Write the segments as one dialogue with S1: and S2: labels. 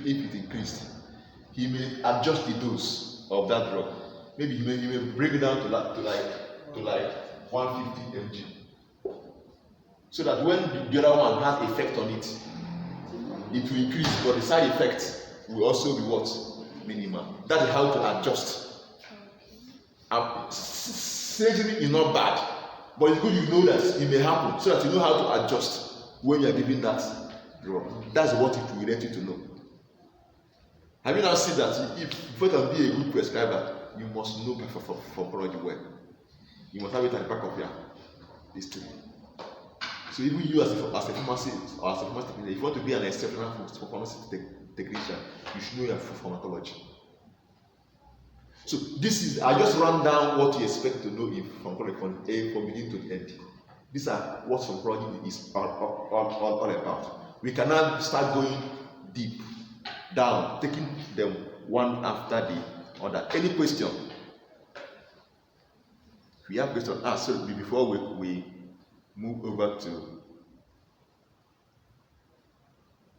S1: it increased, he may adjust the dose of that drug. Maybe he may bring it down to like 150 mg, so that when the other one has effect on it, it will increase, but the side effect will also be what? Minimal. That is how to adjust. Surgery is not bad, but it's good you know that it may happen, so that you know how to adjust when you are giving that drug. That's what it will let you to know. Have you now seen that if you want to be a good prescriber, you must know pharmacology well. You must have it at the back of your history. So even you as a pharmacist or as a pharmacy technician, if you want to be an exceptional pharmacy technician, you should know your pharmacology. So this is, I just ran down what you expect to know in pharmacology from beginning to the end. These are what pharmacology is all about. We can now start going deep down, taking them one after the other. Any question? If you have questions, ask. So before we move over to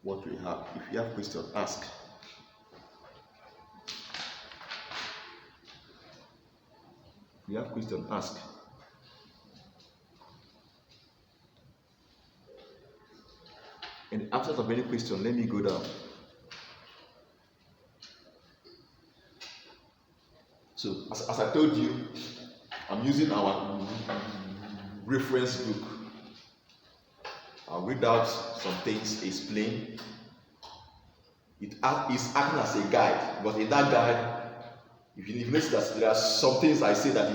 S1: what we have. If you have questions, ask. If you have questions, ask. In the absence of any question, let me go down. So, as I told you, I'm using our reference book. I'll read out some things, explain. It is acting as a guide, but in that guide, if you notice that there are some things I say that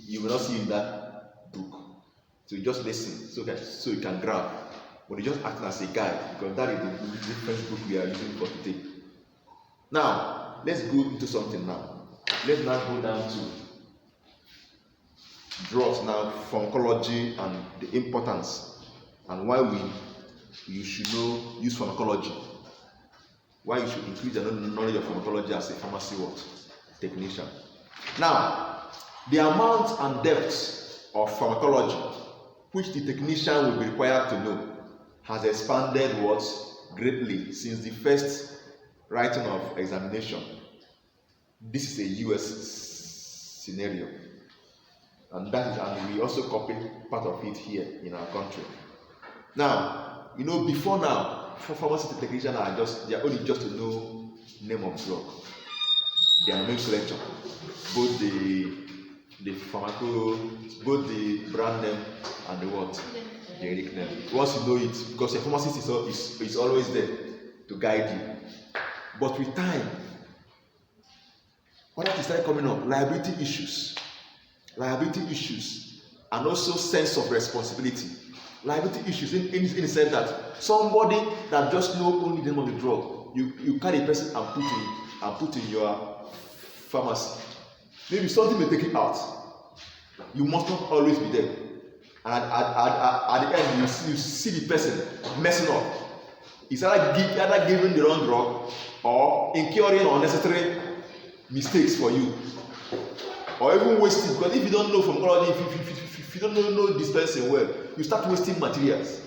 S1: you will not see in that book. So you just listen so you can grab. But it's just acting as a guide, because that is the reference book we are using for today. Now, let's go into something now. Let's now go down to drugs now, pharmacology and the importance and why you should use pharmacology. Why you should increase the knowledge of pharmacology as a pharmacy technician. Now, the amount and depth of pharmacology which the technician will be required to know has expanded greatly since the first writing of examination. This is a US scenario, and we also copy part of it here in our country. Now, before now, for pharmacy technicians they are only just to know name of drug, their nomenclature, both the both the brand name and the generic name. Once you know it, because a pharmacist is always there to guide you. But with time, what else started coming up? Liability issues, and also sense of responsibility. Liability issues in the sense that somebody that just know only the name of the drug, you carry a person and put in your pharmacy. Maybe something may take it out. You must not always be there. And at the end, you see the person messing up. It's either giving the wrong drug or incurring unnecessary mistakes for you, or even wasting. Because if you don't know pharmacology, if you don't know this person well, you start wasting materials.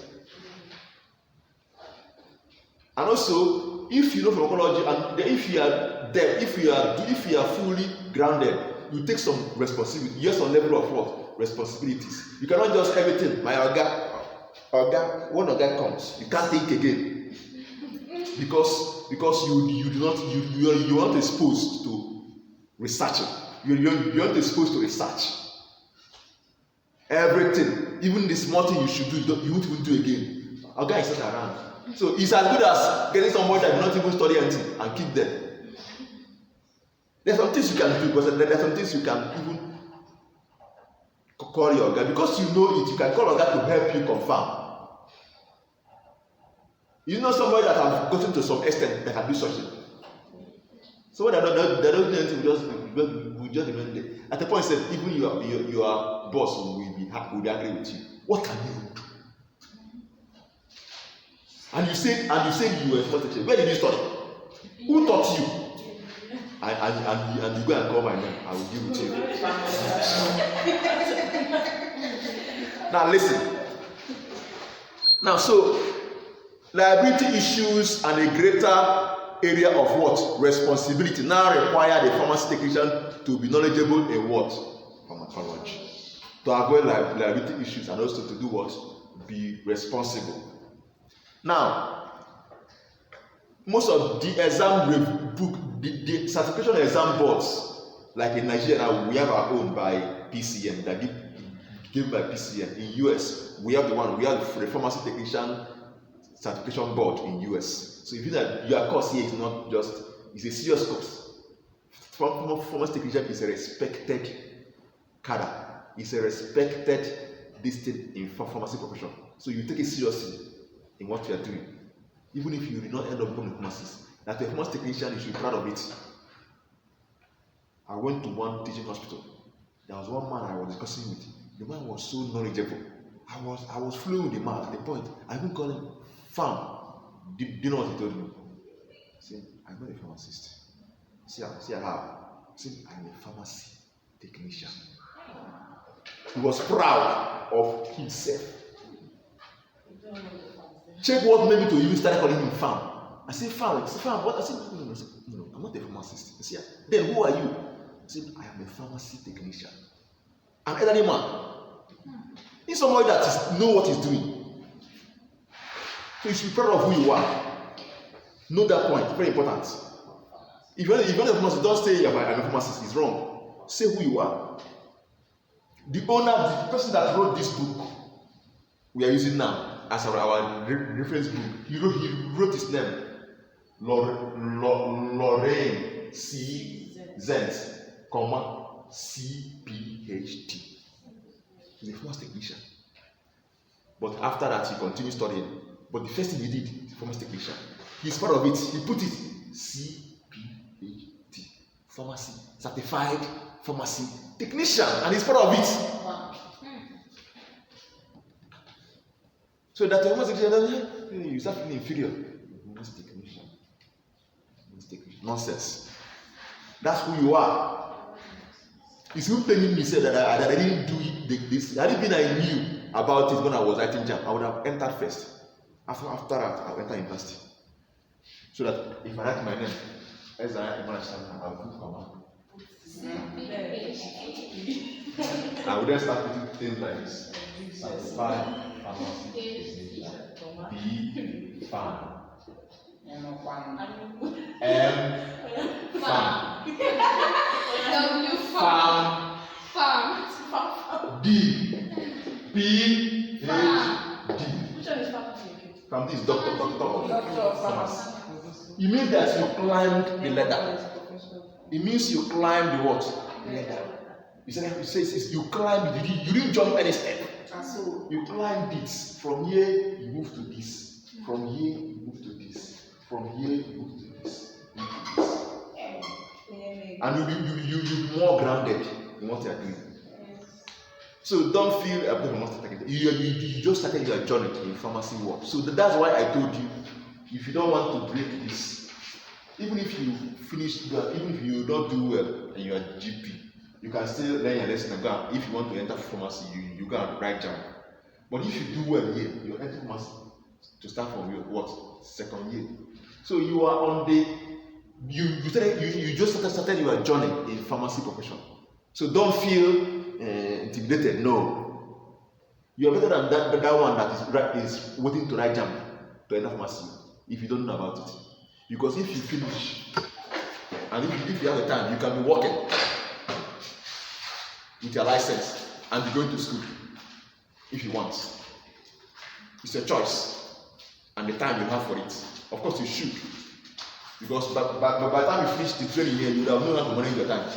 S1: And also, if you know pharmacology and if you are there, if you are fully grounded, you take some responsibility, just some level of responsibilities. You cannot just everything. My when Oga comes, you can't think again, because you are not exposed to researching. You're not exposed to research. Everything, even the small thing you should do, you won't even do again. Oga is not around, so it's as good as getting somebody that will not even study anything and keep them. There's some things you can do, but there's some things you can even call your Oga, because you know it. You can call Oga to help you confirm. You know somebody that has gotten to some extent that can do such thing. So when they don't do anything, we just remain there. At the point, said even your boss will be angry with you. What can you do? And you say you were supposed to. Where did you study? Who taught you? And you go and call my name. I will deal with you. Now listen. Now so liability issues and a greater area of what? Responsibility now require the pharmacy technician to be knowledgeable in what? Pharmacology. To avoid liability issues and also to do what? Be responsible. Now, most of the exam book, the certification exam boards, like in Nigeria, we have our own by PCN, that given by PCN. In US, we have the pharmacy technician certification board in US. So if you know that your course here is not just, it's a serious course. Pharmacy technician is a respected cadre. It's a respected distinct in pharmacy profession. So you take it seriously in what you are doing. Even if you do not end up becoming a pharmacist. As a pharmacy technician, you should be proud of it. I went to one teaching hospital. There was one man I was discussing with. The man was so knowledgeable. I was flowing with the man at the point. I even called him Fam. Do you know what he told me? He said, I'm not a pharmacist. See, I have. I said, I'm a pharmacy technician. He was proud of himself. Check what made me to even start calling him Fam. I said, Fam, what? I said, no, I'm not a pharmacist. I said, then who are you? I said, I am a pharmacy technician. An elderly man. He's somebody that know what he's doing. So you should be proud of who you are. Know that point, very important. If you're not a pharmacist, don't say I'm a pharmacist, it's wrong. Say who you are. The owner, the person that wrote this book we are using now as our reference book, he wrote his name, Lorraine C. Zenz, CPhD. He's a pharmacy technician. But after that, he continued studying. But the first thing he did is pharmacy technician. He's part of it. He put it CPhD, pharmacy, certified pharmacy technician, and he's part of it. So that the pharmacy technician, you start feeling inferior. Pharmacy technician. Nonsense. That's who you are. It's who telling me said that I didn't do this. I didn't mean I knew about it when I was writing JAMB. I would have entered first. After that, I'll enter university. So that if I write my name, as I I'll put comma. I would then start putting things like this. Certified pharmacy. B farm. M farm. W farm. D P H D. Which one is farm? From this doctor pharmacy. It means that you climbed the ladder. It means you climbed the what? Ladder. It says you climbed. You didn't jump any step. You climbed it. From here you move to this. From here you move to this. From here you move to this. And you'll be more grounded in what you are doing. So don't feel you just started your journey in pharmacy work. So that's why I told you, if you don't want to break this, even if you finish, even if you don't do well and you are GP, you can still learn your lesson and go. If you want to enter pharmacy, you go and write JAMB. But if you do well here, you enter pharmacy to start from your what? Second year. So you are on the you just started your journey in pharmacy profession. So don't feel intimidated. No, you are better than that one that is waiting to write JAMB to enter pharmacy. If you don't know about it, because if you finish and if you have the time, you can be working with your license and be going to school if you want. It's a choice and the time you have for it. Of course, you should, because by the time you finish the training here, you would have known how to manage your time.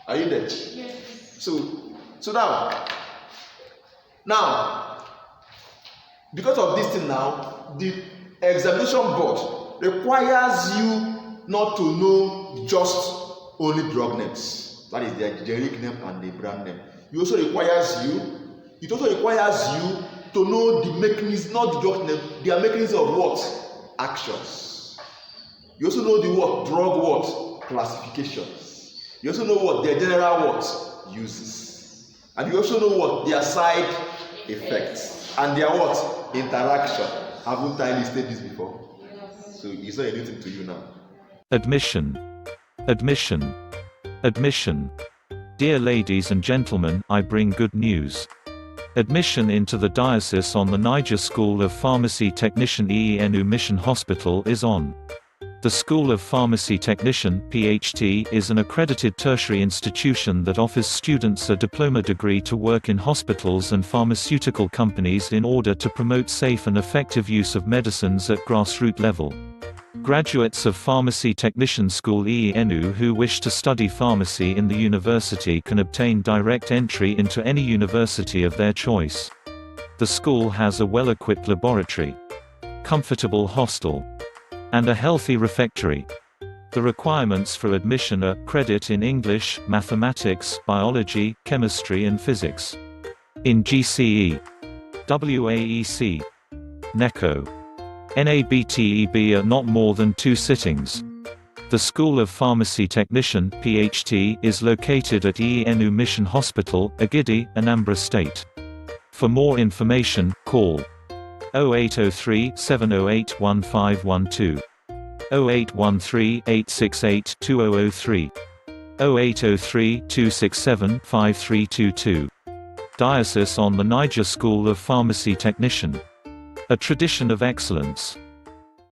S1: Are you there? Yes. So now, because of this thing now, the examination board requires you not to know just only drug names. That is their generic name and the brand name. It also requires you to know the mechanism, not the drug name, their mechanism of what? Actions. You also know the what? Drug what? Classifications. You also know what? Their general what? Uses. And you also know what? Their side effects. And their what? Interaction. Haven't I listed this before? So So it's not anything to you now.
S2: Admission. Admission. Admission. Dear ladies and gentlemen, I bring good news. Admission into the Diocese on the Niger School of Pharmacy Technician EENU Mission Hospital is on. The School of Pharmacy Technician (PhD) is an accredited tertiary institution that offers students a diploma degree to work in hospitals and pharmaceutical companies in order to promote safe and effective use of medicines at grassroots level. Graduates of Pharmacy Technician School EENU who wish to study pharmacy in the university can obtain direct entry into any university of their choice. The school has a well-equipped laboratory, comfortable hostel, and a healthy refectory. The requirements for admission are credit in English, mathematics, biology, chemistry and physics. In GCE, WAEC, NECO, NABTEB are not more than 2 sittings. The School of Pharmacy Technician (PhD) is located at EENU Mission Hospital, Agidi, Anambra State. For more information, call 0803 708 1512, 0813 868 2003, 0803 267 5322. Diocese on the Niger School of Pharmacy Technician. A tradition of excellence.